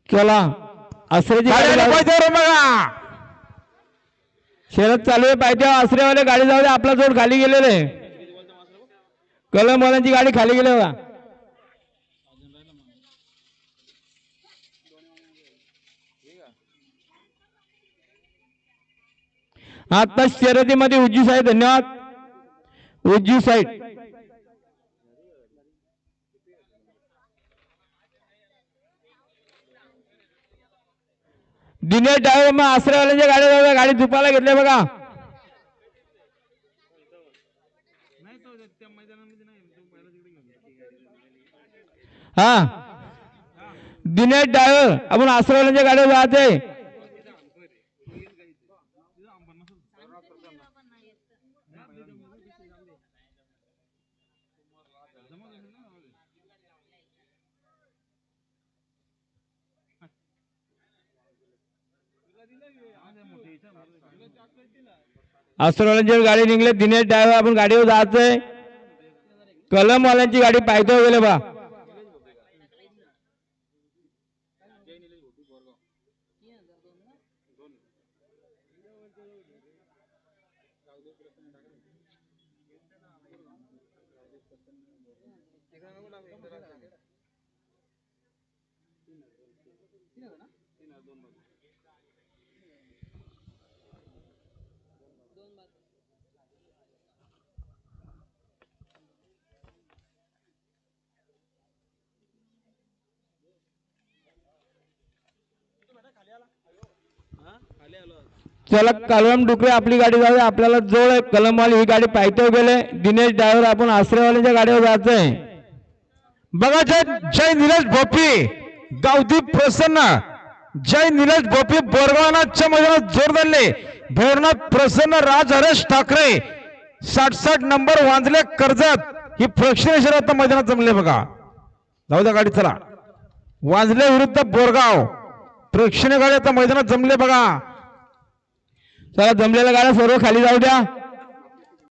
चला आश्रयची गाडी बघा शरद चालू आहे पाहिजे आश्रयवाले गाडी जाऊ दे आपला जोड खाली गेलेले कलमवाल्यांची गाडी खाली गेले बघा आता शर्यतीमध्ये उज्जी साहेब धन्यवाद उज्जी साहेब दिनेश ड्रायव्हर मग आश्रयवाल्यांच्या गाडी जाऊ गाडी झुपायला घेतले बघा हा दिनेश ड्रायव्हर आपण आश्रयवाल्यांच्या गाडीवर जायचे आश्रयवाल्यांची गाडी निघले दिनेश ड्रायव्हर आपण गाडीवर जायचंय कलमवाल्यांची गाडी पायथ्यावर गेले बा चला कलम डुकरे आपली गाडी जाऊ आपल्याला जोड आहे कलमवाली ही गाडी पायथ्यावर गेले दिनेश ड्रायव्हर आपण आश्रयवाल्यांच्या गाडीवर जायचंय बघा जय निलेश भोपी गावदीप प्रसन्न जय निलेश भोपी बोरगावनाथच्या मैदानात जोर धरले भैरनाथ प्रसन्न राज हरेश ठाकरे 60 नंबर वांजले कर्जत ही प्रेक्षणीय शर्यत मैदानात जमले बघा जाऊ द्या गाडी चला वांजले विरुद्ध बोरगाव प्रेक्षणीय गाडी आता मैदानात जमले बघा चला जमलेल्या गाड्या सर्व खाली जाऊ द्या